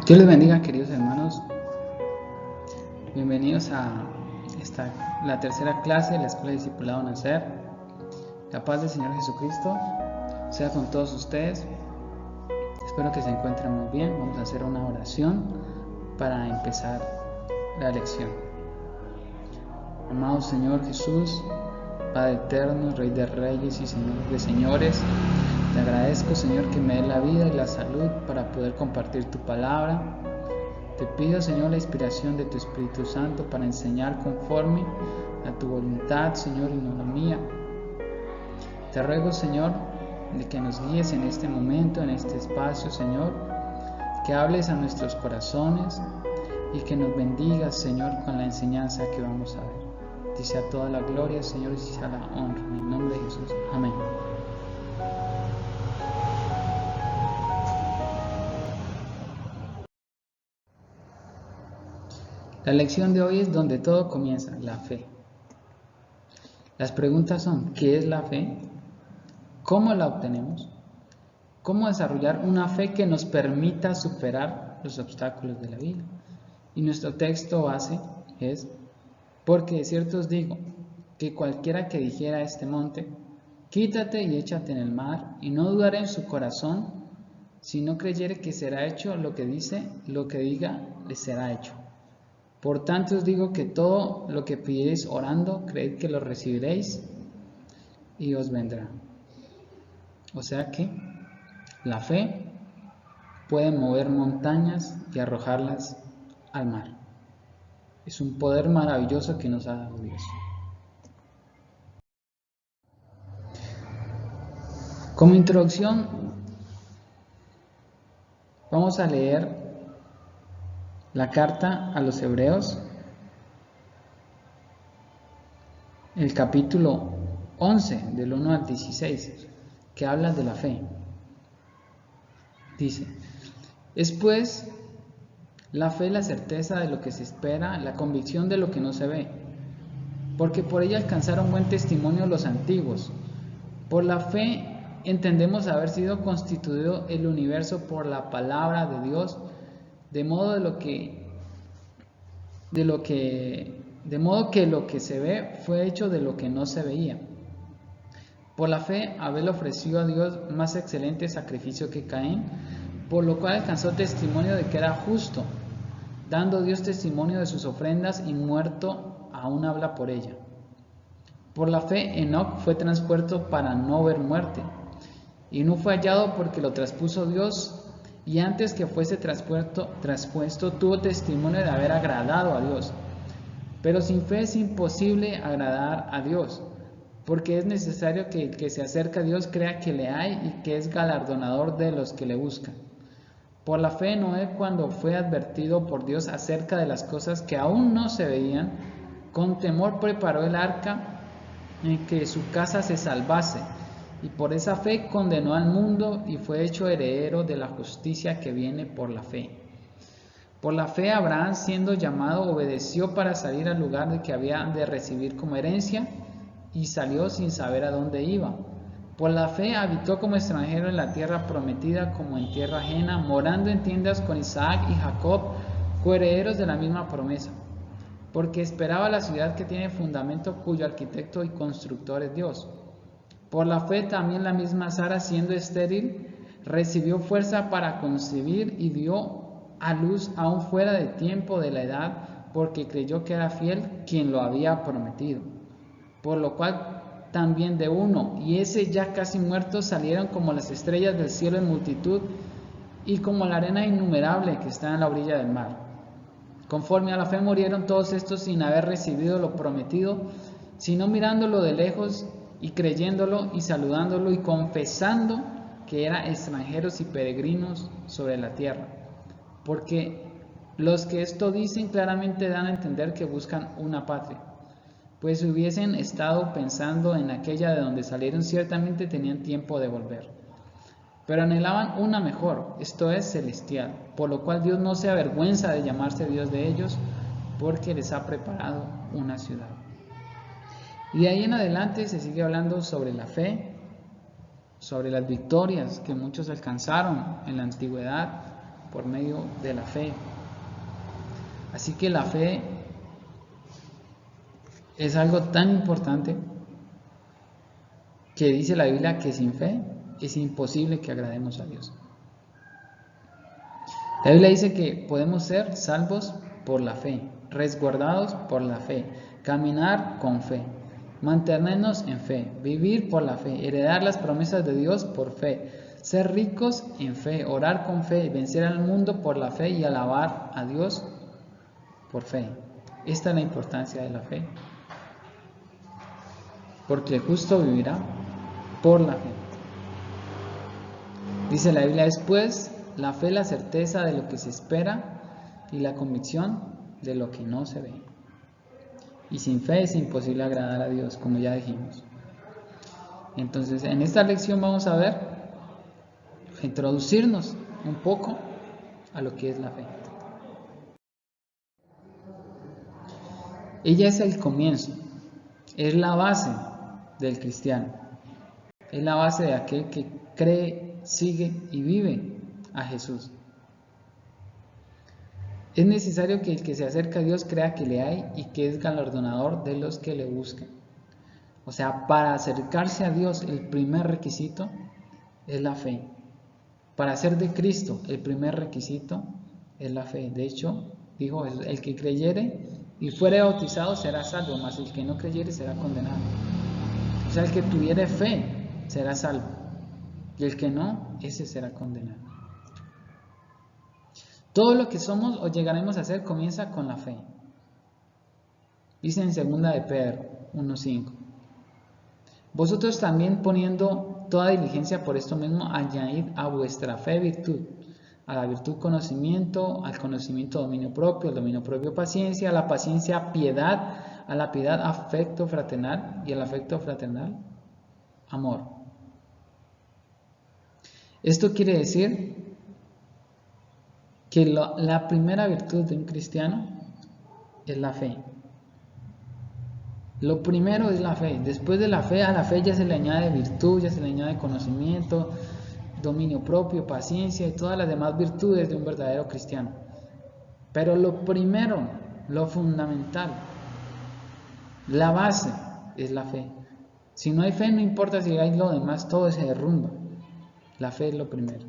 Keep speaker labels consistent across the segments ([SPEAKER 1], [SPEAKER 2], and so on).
[SPEAKER 1] Dios les bendiga, queridos hermanos. Bienvenidos a la tercera clase de la Escuela de Discipulado Nacer. La paz del Señor Jesucristo sea con todos ustedes. Espero que se encuentren muy bien. Vamos a hacer una oración para empezar la lección. Amado Señor Jesús, Padre eterno, Rey de reyes y Señor de señores, te agradezco, Señor, que me dé la vida y la salud para poder compartir tu palabra. Te pido, Señor, la inspiración de tu Espíritu Santo para enseñar conforme a tu voluntad, Señor, y no la mía. Te ruego, Señor, de que nos guíes en este momento, en este espacio, Señor, que hables a nuestros corazones y que nos bendigas, Señor, con la enseñanza que vamos a ver. Dice a toda la gloria, Señor, y sea la honra. En el nombre de Jesús. Amén. La lección de hoy es donde todo comienza, la fe. Las preguntas son, ¿qué es la fe? ¿Cómo la obtenemos? ¿Cómo desarrollar una fe que nos permita superar los obstáculos de la vida? Y nuestro texto base es, porque de cierto os digo, que cualquiera que dijera a este monte, quítate y échate en el mar, y no dudará en su corazón, si no creyere que será hecho lo que diga, le será hecho. Por tanto os digo que todo lo que pidiereis orando, creed que lo recibiréis y os vendrá. O sea que la fe puede mover montañas y arrojarlas al mar. Es un poder maravilloso que nos ha dado Dios. Como introducción, vamos a leer la carta a los Hebreos, el capítulo 11, del 1 al 16, que habla de la fe. Dice, es pues la fe, la certeza de lo que se espera, la convicción de lo que no se ve, porque por ella alcanzaron buen testimonio los antiguos. Por la fe entendemos haber sido constituido el universo por la palabra de Dios, de modo que lo que se ve fue hecho de lo que no se veía. Por la fe Abel ofreció a Dios más excelente sacrificio que Caín, por lo cual alcanzó testimonio de que era justo, dando Dios testimonio de sus ofrendas, y muerto aún habla por ella. Por la fe Enoc fue traspuesto para no ver muerte, y no fue hallado porque lo traspuso Dios, y antes que fuese traspuesto tuvo testimonio de haber agradado a Dios. Pero sin fe es imposible agradar a Dios, porque es necesario que el que se acerca a Dios crea que le hay y que es galardonador de los que le buscan. Por la fe Noé, cuando fue advertido por Dios acerca de las cosas que aún no se veían, con temor preparó el arca en que su casa se salvase, y por esa fe condenó al mundo y fue hecho heredero de la justicia que viene por la fe. Por la fe Abraham, siendo llamado, obedeció para salir al lugar de que había de recibir como herencia, y salió sin saber a dónde iba. Por la fe habitó como extranjero en la tierra prometida, como en tierra ajena, morando en tiendas con Isaac y Jacob, coherederos de la misma promesa, porque esperaba la ciudad que tiene fundamento, cuyo arquitecto y constructor es Dios. Por la fe también la misma Sara, siendo estéril, recibió fuerza para concebir y dio a luz aún fuera de tiempo de la edad, porque creyó que era fiel quien lo había prometido. Por lo cual también de uno, y ese ya casi muerto, salieron como las estrellas del cielo en multitud, y como la arena innumerable que está en la orilla del mar. Conforme a la fe murieron todos estos sin haber recibido lo prometido, sino mirándolo de lejos y creyéndolo y saludándolo y confesando que eran extranjeros y peregrinos sobre la tierra. Porque los que esto dicen claramente dan a entender que buscan una patria. Pues si hubiesen estado pensando en aquella de donde salieron, ciertamente tenían tiempo de volver. Pero anhelaban una mejor, esto es celestial, por lo cual Dios no se avergüenza de llamarse Dios de ellos, porque les ha preparado una ciudad. Y de ahí en adelante se sigue hablando sobre la fe, sobre las victorias que muchos alcanzaron en la antigüedad, por medio de la fe. Así que la fe es algo tan importante que dice la Biblia que sin fe es imposible que agrademos a Dios. La Biblia dice que podemos ser salvos por la fe, resguardados por la fe, caminar con fe, mantenernos en fe, vivir por la fe, heredar las promesas de Dios por fe, ser ricos en fe, orar con fe, vencer al mundo por la fe y alabar a Dios por fe. Esta es la importancia de la fe, porque el justo vivirá por la fe. Dice la Biblia, después la fe, la certeza de lo que se espera y la convicción de lo que no se ve. Y sin fe es imposible agradar a Dios, como ya dijimos. Entonces, en esta lección vamos a ver, introducirnos un poco a lo que es la fe. Ella es el comienzo, es la base del cristiano, es la base de aquel que cree, sigue y vive a Jesús. Es necesario que el que se acerca a Dios crea que le hay y que es galardonador de los que le buscan. O sea, para acercarse a Dios el primer requisito es la fe. Para ser de Cristo el primer requisito es la fe. De hecho, dijo, el que creyere y fuere bautizado será salvo, mas el que no creyere será condenado. O sea, el que tuviere fe será salvo y el que no, ese será condenado. Todo lo que somos o llegaremos a ser comienza con la fe. Dice en 2 de Pedro 1:5. Vosotros también poniendo toda diligencia por esto mismo, añadid a vuestra fe virtud, a la virtud conocimiento, al conocimiento dominio propio, al dominio propio paciencia, a la paciencia piedad, a la piedad afecto fraternal y al afecto fraternal amor. Esto quiere decir que la primera virtud de un cristiano es la fe. Lo primero es la fe. Después de la fe, a la fe ya se le añade virtud, ya se le añade conocimiento, dominio propio, paciencia y todas las demás virtudes de un verdadero cristiano. Pero lo primero, lo fundamental, la base es la fe. Si no hay fe, no importa si hay lo demás, todo se derrumba. La fe es lo primero.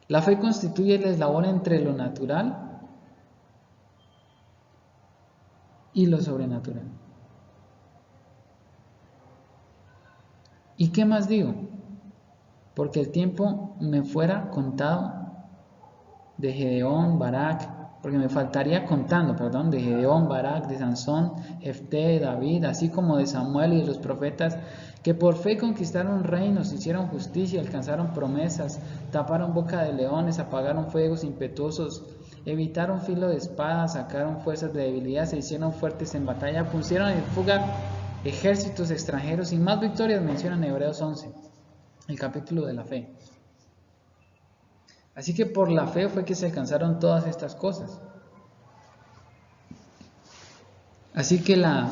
[SPEAKER 1] La fe constituye el eslabón entre lo natural y lo sobrenatural. ¿Y qué más digo? Porque el tiempo me fuera contado de Gedeón, Barak, porque me faltaría contando, de Gedeón, Barak, de Sansón, Jefté, David, así como de Samuel y de los profetas, que por fe conquistaron reinos, hicieron justicia, alcanzaron promesas, taparon boca de leones, apagaron fuegos impetuosos, evitaron filo de espada, sacaron fuerzas de debilidad, se hicieron fuertes en batalla, pusieron en fuga ejércitos extranjeros y más victorias mencionan Hebreos 11, el capítulo de la fe. Así que por la fe fue que se alcanzaron todas estas cosas. Así que la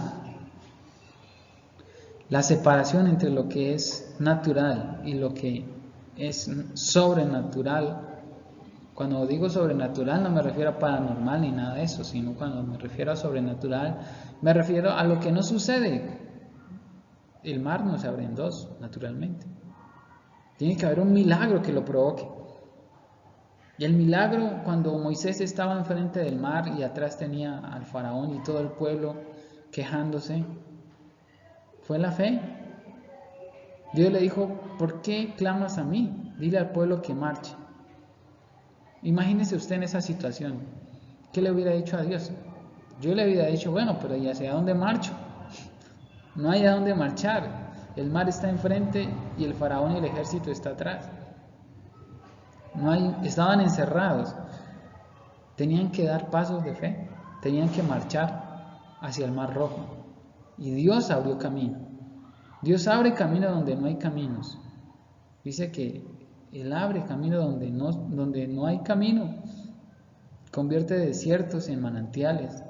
[SPEAKER 1] separación entre lo que es natural y lo que es sobrenatural, cuando digo sobrenatural no me refiero a paranormal ni nada de eso, sino cuando me refiero a sobrenatural, me refiero a lo que no sucede. El mar no se abre en dos, naturalmente. Tiene que haber un milagro que lo provoque. Y el milagro, cuando Moisés estaba enfrente del mar y atrás tenía al faraón y todo el pueblo quejándose, fue la fe. Dios le dijo, ¿por qué clamas a mí? Dile al pueblo que marche. Imagínese usted en esa situación. ¿Qué le hubiera dicho a Dios? Yo le hubiera dicho, bueno, pero ¿y hacia dónde marcho? No hay a dónde marchar. El mar está enfrente y el faraón y el ejército está atrás. Estaban encerrados. Tenían que dar pasos de fe. Tenían que marchar hacia el mar rojo. Y Dios abrió camino. Dios abre camino donde no hay caminos. Dice que Él abre camino donde no hay camino. Convierte desiertos en manantiales.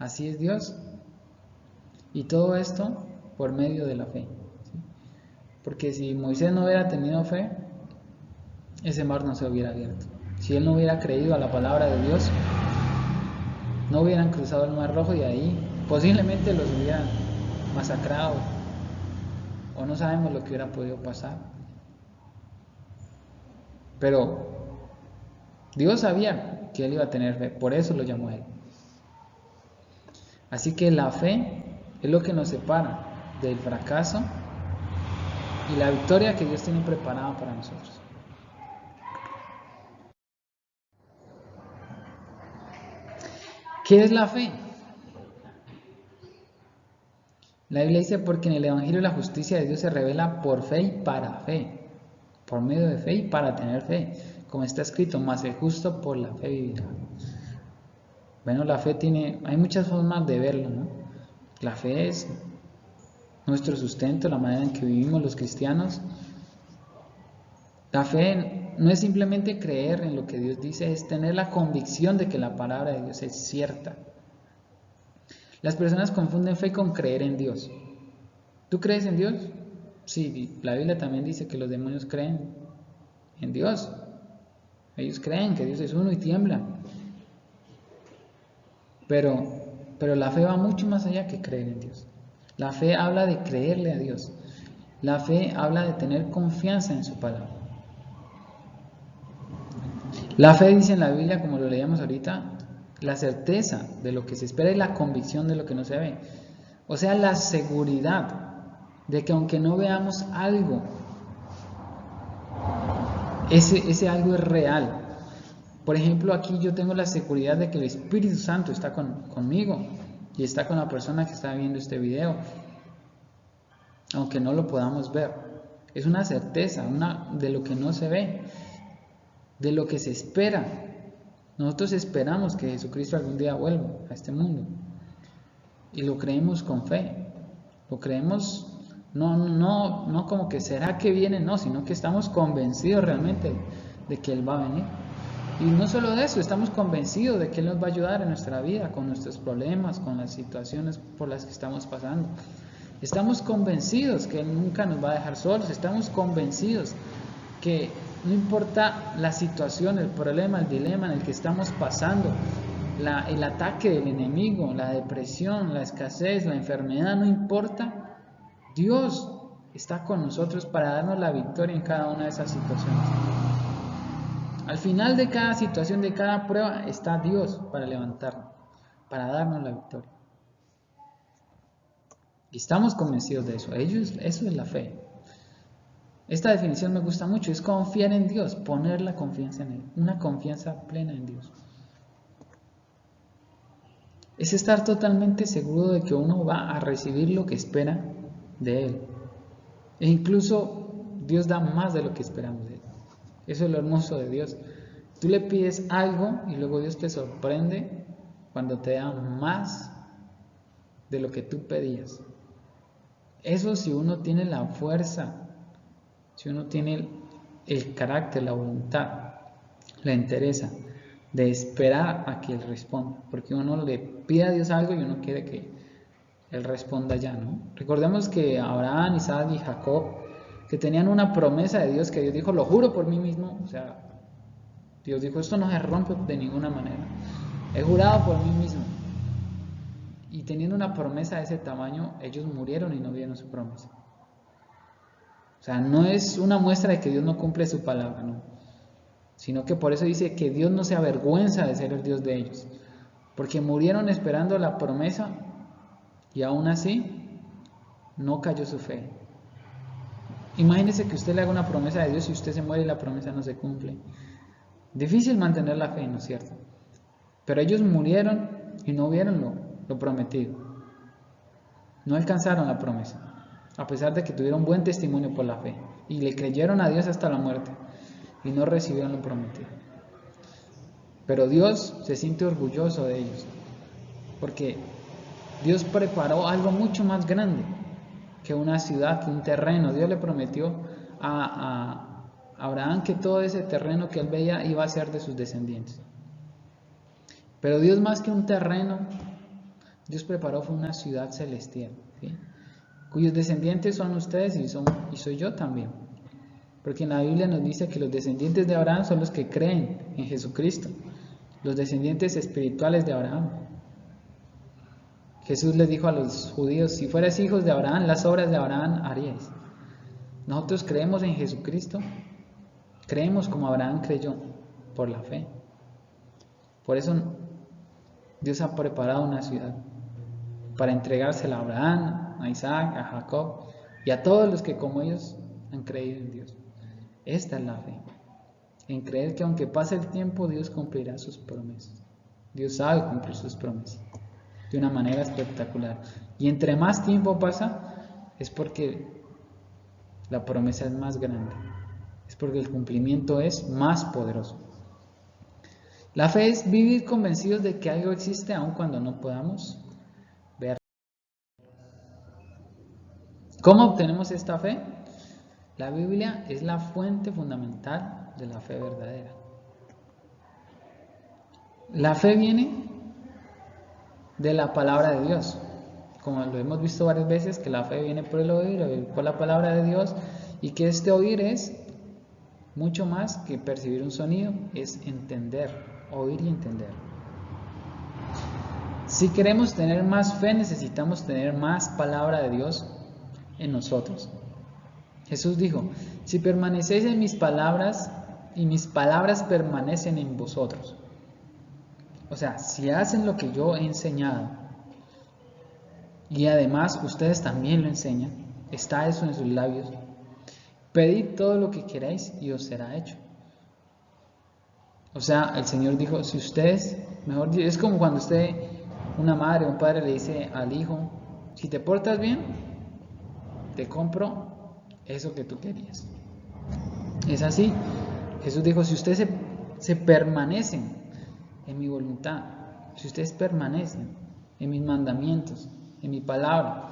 [SPEAKER 1] Así es Dios. Y todo esto por medio de la fe. ¿Sí? Porque si Moisés no hubiera tenido fe, ese mar no se hubiera abierto. Si él no hubiera creído a la palabra de Dios, no hubieran cruzado el Mar Rojo y ahí posiblemente los hubieran masacrado, o no sabemos lo que hubiera podido pasar. Pero Dios sabía que él iba a tener fe, por eso lo llamó a él. Así que la fe es lo que nos separa del fracaso y la victoria que Dios tiene preparada para nosotros. ¿Qué es la fe? La Biblia dice, porque en el Evangelio la justicia de Dios se revela por fe y para fe, por medio de fe y para tener fe, como está escrito, mas el justo por la fe vivirá. Bueno, la fe hay muchas formas de verlo, ¿no? La fe es nuestro sustento, la manera en que vivimos los cristianos. La fe no es simplemente creer en lo que Dios dice, es tener la convicción de que la palabra de Dios es cierta. Las personas confunden fe con creer en Dios. ¿Tú crees en Dios? Sí, la Biblia también dice que los demonios creen en Dios. Ellos creen que Dios es uno y tiemblan. Pero la fe va mucho más allá que creer en Dios. La fe habla de creerle a Dios. La fe habla de tener confianza en su palabra. La fe dice en la Biblia, como lo leíamos ahorita, la certeza de lo que se espera y la convicción de lo que no se ve. O sea, la seguridad de que aunque no veamos algo, ese algo es real. Por ejemplo, aquí yo tengo la seguridad de que el Espíritu Santo está conmigo y está con la persona que está viendo este video, aunque no lo podamos ver. Es una certeza de lo que no se ve, de lo que se espera. Nosotros esperamos que Jesucristo algún día vuelva a este mundo y lo creemos con fe. Lo creemos no como que será que viene, no, sino que estamos convencidos realmente de que Él va a venir. Y no solo de eso, estamos convencidos de que Él nos va a ayudar en nuestra vida, con nuestros problemas, con las situaciones por las que estamos pasando. Estamos convencidos que Él nunca nos va a dejar solos, estamos convencidos que no importa la situación, el problema, el dilema en el que estamos pasando, el ataque del enemigo, la depresión, la escasez, la enfermedad, no importa, Dios está con nosotros para darnos la victoria en cada una de esas situaciones. Al final de cada situación, de cada prueba, está Dios para levantarnos, para darnos la victoria. Y estamos convencidos de eso. Eso es la fe. Esta definición me gusta mucho, es confiar en Dios, poner la confianza en Él, una confianza plena en Dios. Es estar totalmente seguro de que uno va a recibir lo que espera de Él. E incluso Dios da más de lo que esperamos de Él. Eso es lo hermoso de Dios. Tú le pides algo y luego Dios te sorprende cuando te da más de lo que tú pedías. Eso si uno tiene la fuerza, si uno tiene el carácter, la voluntad, la entereza de esperar a que Él responda. Porque uno le pide a Dios algo y uno quiere que Él responda ya, ¿no? Recordemos que Abraham, Isaac y Jacob, que tenían una promesa de Dios, que Dios dijo, lo juro por mí mismo, o sea, Dios dijo, esto no se rompe de ninguna manera, he jurado por mí mismo. Y teniendo una promesa de ese tamaño, ellos murieron y no vieron su promesa. O sea, no es una muestra de que Dios no cumple su palabra, no, sino que por eso dice que Dios no se avergüenza de ser el Dios de ellos, porque murieron esperando la promesa y aún así no cayó su fe. Imagínese que usted le haga una promesa de Dios y usted se muere y la promesa no se cumple. Difícil mantener la fe, ¿no es cierto? Pero ellos murieron y no vieron lo prometido. No alcanzaron la promesa, a pesar de que tuvieron buen testimonio por la fe y le creyeron a Dios hasta la muerte y no recibieron lo prometido. Pero Dios se siente orgulloso de ellos, porque Dios preparó algo mucho más grande que una ciudad, que un terreno. Dios le prometió a Abraham que todo ese terreno que él veía iba a ser de sus descendientes. Pero Dios, más que un terreno, Dios preparó fue una ciudad celestial, ¿sí? Cuyos descendientes son ustedes y soy yo también. Porque en la Biblia nos dice que los descendientes de Abraham son los que creen en Jesucristo, los descendientes espirituales de Abraham. Jesús les dijo a los judíos: si fuerais hijos de Abraham, las obras de Abraham haríais. Nosotros creemos en Jesucristo, creemos como Abraham creyó, por la fe. Por eso Dios ha preparado una ciudad para entregársela a Abraham, a Isaac, a Jacob y a todos los que como ellos han creído en Dios. Esta es la fe, en creer que aunque pase el tiempo, Dios cumplirá sus promesas. Dios sabe cumplir sus promesas de una manera espectacular. Y entre más tiempo pasa, es porque la promesa es más grande, es porque el cumplimiento es más poderoso. La fe es vivir convencidos de que algo existe aun cuando no podamos ver. ¿Cómo obtenemos esta fe? La Biblia es la fuente fundamental de la fe verdadera. La fe viene de la palabra de Dios, como lo hemos visto varias veces, que la fe viene por el oír por la palabra de Dios, y que este oír es mucho más que percibir un sonido, es entender, oír y entender. Si queremos tener más fe, necesitamos tener más palabra de Dios en nosotros. Jesús dijo: si permanecéis en mis palabras y mis palabras permanecen en vosotros. O sea, si hacen lo que yo he enseñado y además ustedes también lo enseñan, está eso en sus labios, pedid todo lo que queráis y os será hecho. O sea, el Señor dijo: si ustedes, mejor dicho, es como cuando usted, una madre o un padre le dice al hijo: si te portas bien, te compro eso que tú querías. Es así. Jesús dijo: si ustedes se permanecen en mi voluntad, si ustedes permanecen en mis mandamientos, en mi palabra,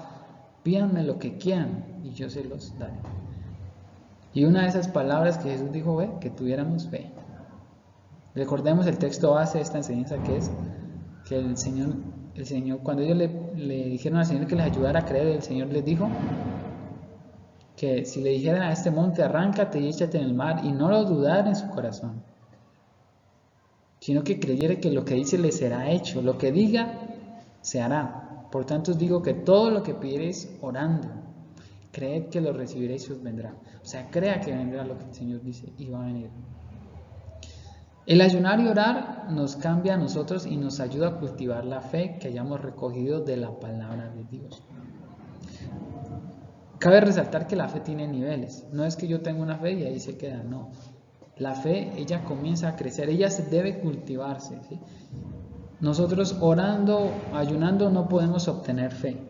[SPEAKER 1] pídanme lo que quieran y yo se los daré. Y una de esas palabras que Jesús dijo fue que tuviéramos fe. Recordemos el texto base de esta enseñanza, que es que el Señor, cuando ellos le dijeron al Señor que les ayudara a creer, el Señor les dijo que si le dijeran a este monte: arráncate y échate en el mar, y no lo dudara en su corazón, sino que creyera que lo que dice le será hecho, lo que diga se hará. Por tanto os digo que todo lo que pidiereis orando, creed que lo recibiréis y os vendrá. O sea, crea que vendrá lo que el Señor dice y va a venir. El ayunar y orar nos cambia a nosotros y nos ayuda a cultivar la fe que hayamos recogido de la palabra de Dios. Cabe resaltar que la fe tiene niveles. No es que yo tenga una fe y ahí se queda, no. La fe, ella comienza a crecer, ella se debe cultivarse, ¿sí? Nosotros orando, ayunando, no podemos obtener fe.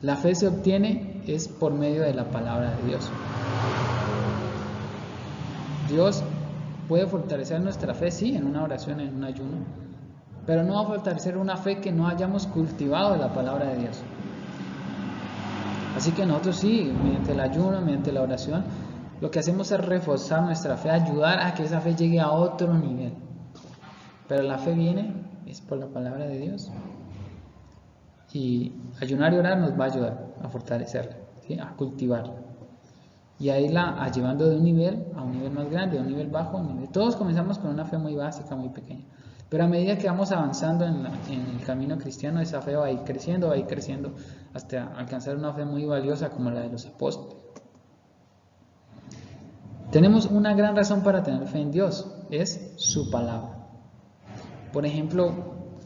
[SPEAKER 1] La fe se obtiene es por medio de la palabra de Dios. Dios puede fortalecer nuestra fe, sí, en una oración, en un ayuno, pero no va a fortalecer una fe que no hayamos cultivado de la palabra de Dios. Así que nosotros sí, mediante el ayuno, mediante la oración, lo que hacemos es reforzar nuestra fe, ayudar a que esa fe llegue a otro nivel. Pero la fe viene, es por la palabra de Dios. Y ayunar y orar nos va a ayudar a fortalecerla, ¿sí? A cultivarla. Y a irla llevando de un nivel a un nivel más grande, de un nivel bajo a un nivel. Todos comenzamos con una fe muy básica, muy pequeña. Pero a medida que vamos avanzando en el camino cristiano, esa fe va a ir creciendo hasta alcanzar una fe muy valiosa como la de los apóstoles. Tenemos una gran razón para tener fe en Dios, es su palabra. Por ejemplo,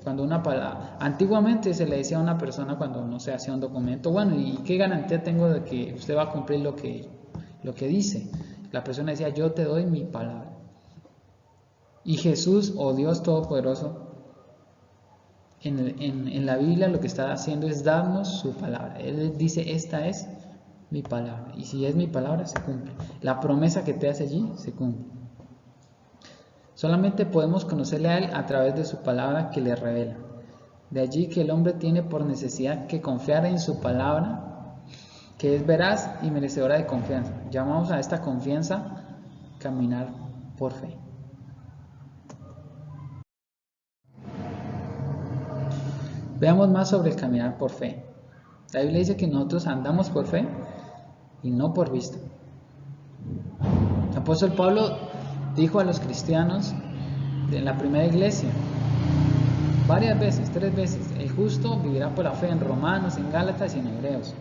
[SPEAKER 1] cuando una palabra, antiguamente se le decía a una persona cuando no se hacía un documento: bueno, ¿y qué garantía tengo de que usted va a cumplir lo que dice? La persona decía: yo te doy mi palabra. Y Jesús, o Dios Todopoderoso, en la Biblia lo que está haciendo es darnos su palabra. Él dice: esta es mi palabra, y si es mi palabra, se cumple. La promesa que te hace allí se cumple. Solamente podemos conocerle a Él a través de su palabra que le revela. De allí que el hombre tiene por necesidad que confiar en su palabra, que es veraz y merecedora de confianza. Llamamos a esta confianza caminar por fe. Veamos más sobre el caminar por fe. La Biblia dice que nosotros andamos por fe y no por vista. apóstol Pablo dijo a los cristianos en la primera iglesia, varias veces, 3 veces, el justo vivirá por la fe, en Romanos, en Gálatas y en Hebreos.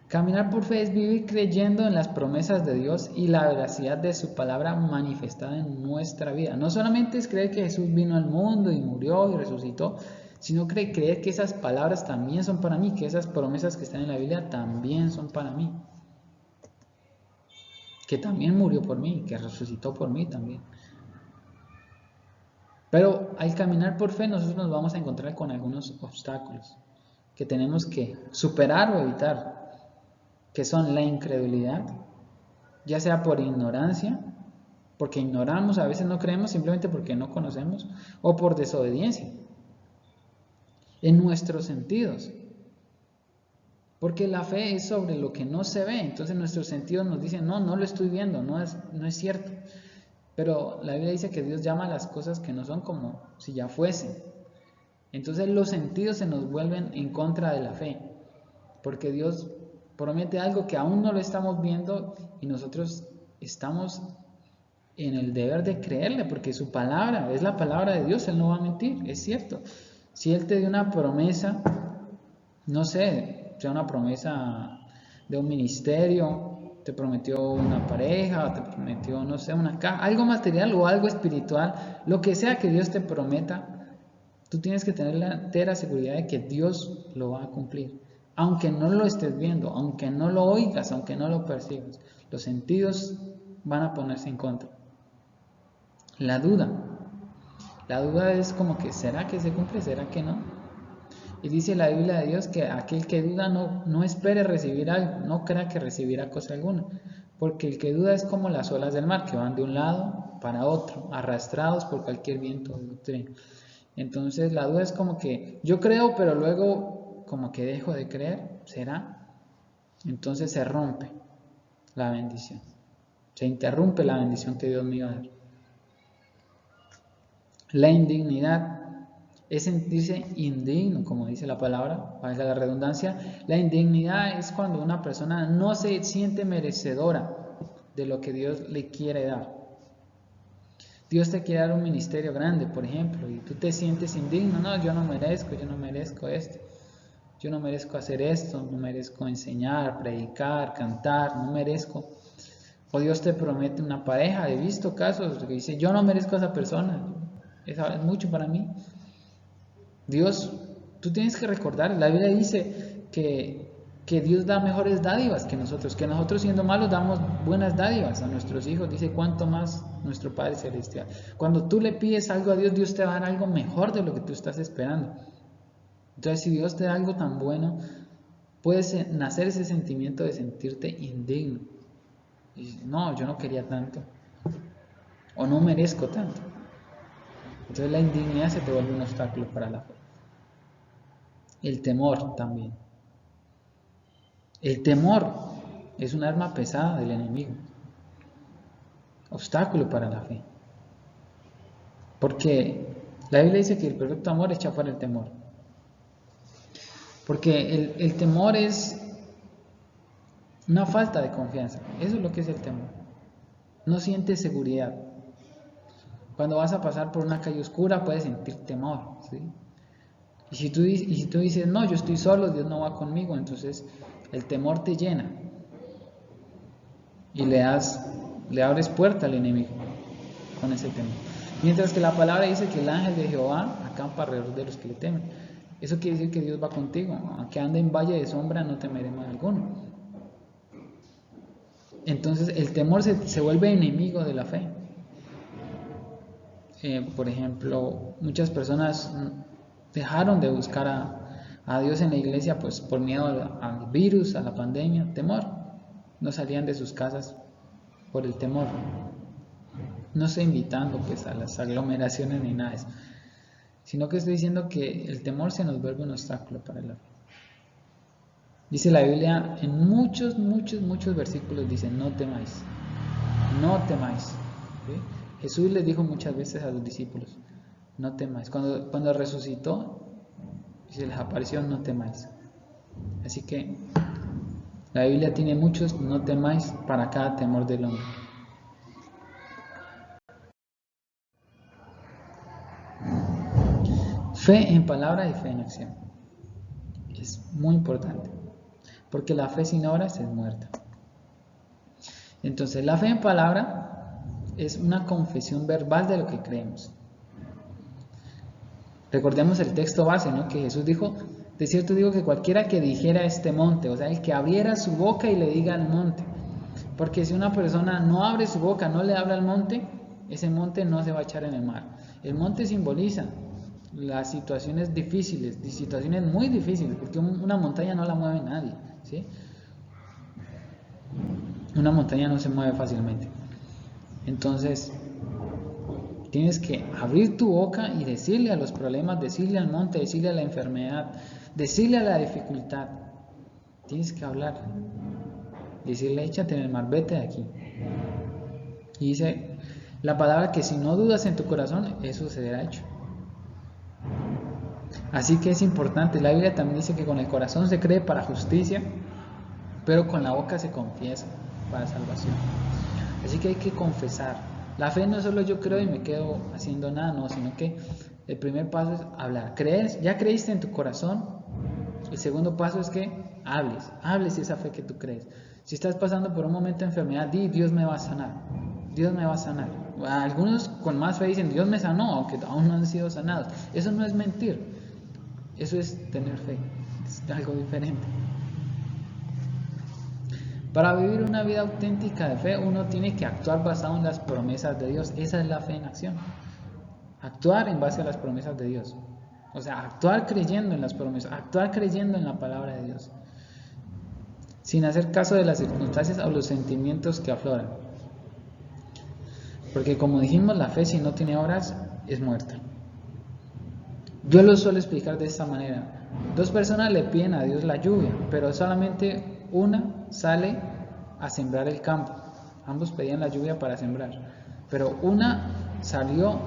[SPEAKER 1] Caminar por fe es vivir creyendo en las promesas de Dios y la veracidad de su palabra manifestada en nuestra vida. No solamente es creer que Jesús vino al mundo y murió y resucitó, sino creer que esas palabras también son para mí, que esas promesas que están en la Biblia también son para mí. Que también murió por mí, que resucitó por mí también. Pero al caminar por fe nosotros nos vamos a encontrar con algunos obstáculos que tenemos que superar o evitar, que son la incredulidad, ya sea por ignorancia, porque ignoramos, a veces no creemos simplemente porque no conocemos, o por desobediencia en nuestros sentidos, porque la fe es sobre lo que no se ve. Entonces nuestros sentidos nos dicen, no lo estoy viendo, no es cierto. Pero la Biblia dice que Dios llama a las cosas que no son como si ya fuesen. Entonces los sentidos se nos vuelven en contra de la fe, porque Dios promete algo que aún no lo estamos viendo y nosotros estamos en el deber de creerle, porque su palabra es la palabra de Dios, Él no va a mentir, es cierto. Si Él te dio una promesa, no sé, sea una promesa de un ministerio, te prometió una pareja, te prometió, no sé, una casa, algo material o algo espiritual, lo que sea que Dios te prometa, tú tienes que tener la entera seguridad de que Dios lo va a cumplir. Aunque no lo estés viendo, aunque no lo oigas, aunque no lo percibas, los sentidos van a ponerse en contra. La duda es como que, ¿será que se cumple? ¿Será que no? Y dice la Biblia de Dios que aquel que duda no espere recibir algo, no crea que recibirá cosa alguna, porque el que duda es como las olas del mar, que van de un lado para otro, arrastrados por cualquier viento o doctrina. Entonces la duda es como que yo creo, pero luego como que dejo de creer, ¿será? Entonces se rompe la bendición, se interrumpe la bendición que Dios me iba a dar. La indignidad es sentirse indigno, como dice la palabra, valga la redundancia. La indignidad es cuando una persona no se siente merecedora de lo que Dios le quiere dar. Dios te quiere dar un ministerio grande, por ejemplo, y tú te sientes indigno, no, yo no merezco esto. Yo no merezco hacer esto, no merezco enseñar, predicar, cantar, no merezco. O Dios te promete una pareja, he visto casos que dice, yo no merezco a esa persona, es mucho para mí. Dios, tú tienes que recordar, la Biblia dice que Dios da mejores dádivas que nosotros siendo malos damos buenas dádivas a nuestros hijos, dice cuánto más nuestro Padre Celestial. Cuando tú le pides algo a Dios, Dios te va a dar algo mejor de lo que tú estás esperando. Entonces, si Dios te da algo tan bueno, puedes nacer ese sentimiento de sentirte indigno. Y no, yo no quería tanto. O no merezco tanto. Entonces la indignidad se te vuelve un obstáculo para la fe. El temor también. El temor es un arma pesada del enemigo. Obstáculo para la fe. Porque la Biblia dice que el perfecto amor echa fuera el temor. Porque el temor es una falta de confianza. Eso es lo que es el temor. No sientes seguridad. Cuando vas a pasar por una calle oscura puedes sentir temor, ¿sí? Y si tú dices, no, yo estoy solo, Dios no va conmigo, entonces el temor te llena. Y le abres puerta al enemigo con ese temor. Mientras que la palabra dice que el ángel de Jehová acampa alrededor de los que le temen. Eso quiere decir que Dios va contigo. Aunque ande en valle de sombra, no temeré mal alguno. Entonces el temor se vuelve enemigo de la fe. Por ejemplo, muchas personas dejaron de buscar a Dios en la iglesia pues por miedo al virus, a la pandemia, temor. No salían de sus casas por el temor. No estoy invitando pues a las aglomeraciones ni nada de eso, sino que estoy diciendo que el temor se nos vuelve un obstáculo para la fe. Dice la Biblia en muchos versículos, dice no temáis, no temáis. ¿Sí? Jesús les dijo muchas veces a los discípulos, no temáis. Cuando resucitó, se les apareció, no temáis. Así que La Biblia tiene muchos no temáis para cada temor del hombre. Fe en palabra y fe en acción. Es muy importante, porque la fe sin obras es muerta. Entonces, la fe en palabra es una confesión verbal de lo que creemos. Recordemos el texto base, ¿no? Que Jesús dijo: de cierto digo que cualquiera que dijera este monte, o sea, el que abriera su boca y le diga al monte, porque si una persona no abre su boca, no le habla al monte, ese monte no se va a echar en el mar. El monte simboliza las situaciones difíciles, situaciones muy difíciles, porque una montaña no la mueve nadie, ¿sí? Una montaña no se mueve fácilmente. Entonces, tienes que abrir tu boca y decirle a los problemas, decirle al monte, decirle a la enfermedad, decirle a la dificultad. Tienes que hablar. Decirle: échate en el mar, vete de aquí. Y dice la palabra que si no dudas en tu corazón, eso será hecho. Así que es importante. La Biblia también dice que con el corazón se cree para justicia, pero con la boca se confiesa para salvación. Así que hay que confesar. La fe no es solo yo creo y me quedo haciendo nada, no, sino que el primer paso es hablar. ¿Crees? ¿Ya creíste en tu corazón? El segundo paso es que hables esa fe que tú crees. Si estás pasando por un momento de enfermedad, di: Dios me va a sanar. Dios me va a sanar. Algunos con más fe dicen: Dios me sanó, aunque aún no han sido sanados. Eso no es mentir, eso es tener fe, es algo diferente. Para vivir una vida auténtica de fe, uno tiene que actuar basado en las promesas de Dios. Esa es la fe en acción. Actuar en base a las promesas de Dios. O sea, actuar creyendo en las promesas, actuar creyendo en la palabra de Dios, sin hacer caso de las circunstancias o los sentimientos que afloran. Porque como dijimos, la fe si no tiene obras es muerta. Yo lo suelo explicar de esta manera. Dos personas le piden a Dios la lluvia, pero solamente una sale a sembrar el campo. Ambos pedían la lluvia para sembrar, pero una salió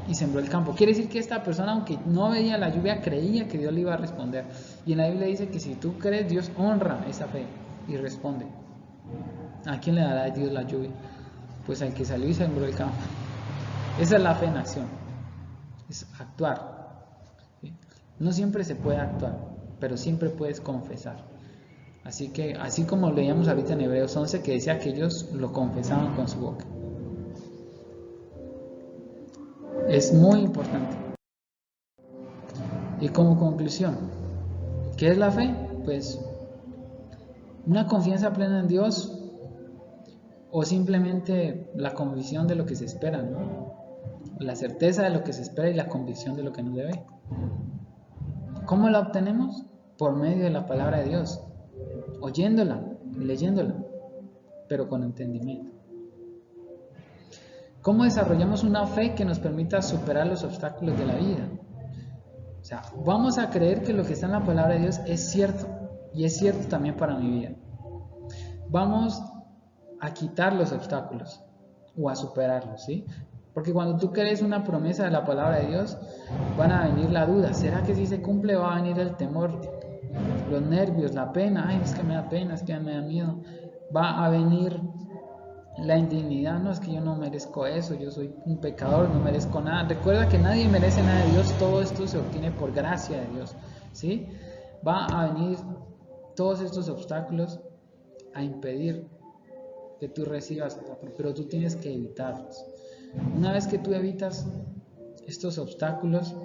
[SPEAKER 1] y sembró el campo. Quiere decir que esta persona, aunque no veía la lluvia, creía que Dios le iba a responder. Y en la Biblia dice que si tú crees, Dios honra esa fe y responde. ¿A quién le dará Dios la lluvia? Pues al que salió y sembró el campo. Esa es la fe en acción, es actuar. No siempre se puede actuar, pero siempre puedes confesar. Así que, así como leíamos ahorita en Hebreos 11, que decía que ellos lo confesaban con su boca. Es muy importante. Y como conclusión, ¿qué es la fe? Pues una confianza plena en Dios, o simplemente la convicción de lo que se espera, ¿no? La certeza de lo que se espera y la convicción de lo que no se ve. ¿Cómo la obtenemos? Por medio de la palabra de Dios, oyéndola, leyéndola, pero con entendimiento. ¿Cómo desarrollamos una fe que nos permita superar los obstáculos de la vida? O sea, vamos a creer que lo que está en la palabra de Dios es cierto, y es cierto también para mi vida. Vamos a quitar los obstáculos o a superarlos, ¿sí? Porque cuando tú crees una promesa de la palabra de Dios, van a venir la duda: ¿será que si se cumple? Va a venir el temor, los nervios, la pena. Ay, es que me da pena, es que me da miedo. Va a venir la indignidad: no, es que yo no merezco eso, yo soy un pecador, no merezco nada. Recuerda que nadie merece nada de Dios, todo esto se obtiene por gracia de Dios, ¿sí? Va a venir todos estos obstáculos a impedir que tú recibas, pero tú tienes que evitarlos. Una vez que tú evitas estos obstáculos,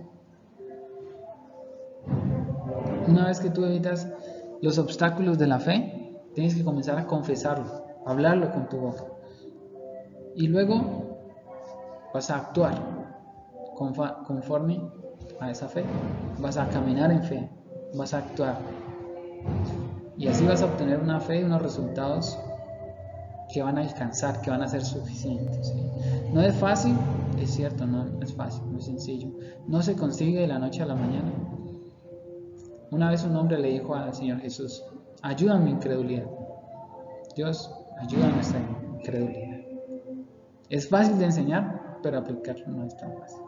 [SPEAKER 1] una vez que tú evitas los obstáculos de la fe, tienes que comenzar a confesarlo, a hablarlo con tu boca. Y luego vas a actuar conforme a esa fe. Vas a caminar en fe, vas a actuar. Y así vas a obtener una fe y unos resultados que van a alcanzar, que van a ser suficientes, ¿sí? No es fácil, es cierto, no es fácil, no es sencillo. No se consigue de la noche a la mañana. Una vez un hombre le dijo al Señor Jesús: ayuda a mi incredulidad. Dios, ayuda a nuestra incredulidad. Es fácil de enseñar, pero aplicarlo no es tan fácil.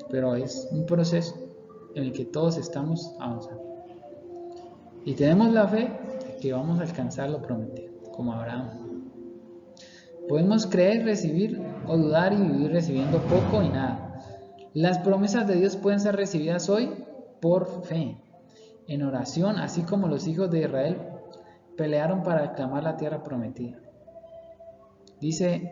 [SPEAKER 1] Pero es un proceso en el que todos estamos avanzando. Y tenemos la fe que vamos a alcanzar lo prometido, como Abraham. Podemos creer, recibir o dudar y vivir recibiendo poco y nada. Las promesas de Dios pueden ser recibidas hoy por fe, en oración, así como los hijos de Israel pelearon para reclamar la tierra prometida. Dice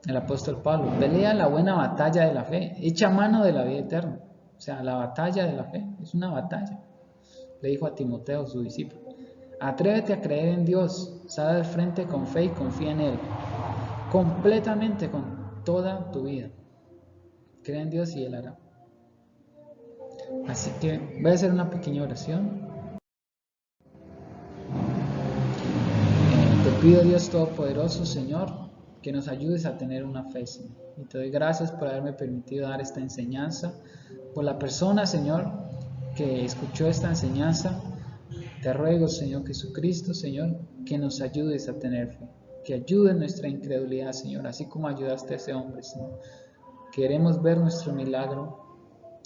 [SPEAKER 1] el apóstol Pablo: pelea la buena batalla de la fe, echa mano de la vida eterna. O sea, la batalla de la fe es una batalla. Le dijo a Timoteo, su discípulo: atrévete a creer en Dios, sal al frente con fe y confía en Él, completamente, con toda tu vida. Cree en Dios y Él hará. Así que voy a hacer una pequeña oración. Te pido, Dios Todopoderoso, Señor, que nos ayudes a tener una fe, Señor. Y te doy gracias por haberme permitido dar esta enseñanza, por la persona, Señor, que escuchó esta enseñanza. Te ruego, Señor Jesucristo, Señor, que nos ayudes a tener fe, que ayudes nuestra incredulidad, Señor, así como ayudaste a ese hombre, Señor. Queremos ver nuestro milagro,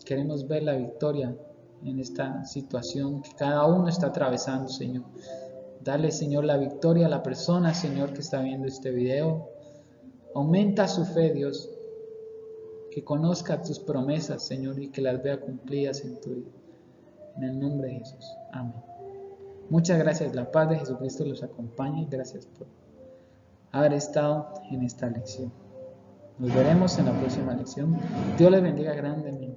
[SPEAKER 1] queremos ver la victoria en esta situación que cada uno está atravesando, Señor. Dale, Señor, la victoria a la persona, Señor, que está viendo este video. Aumenta su fe, Dios, que conozca tus promesas, Señor, y que las vea cumplidas en tu vida. En el nombre de Jesús. Amén. Muchas gracias. La paz de Jesucristo los acompañe. Gracias por haber estado en esta lección. Nos veremos en la próxima lección. Dios les bendiga grandemente.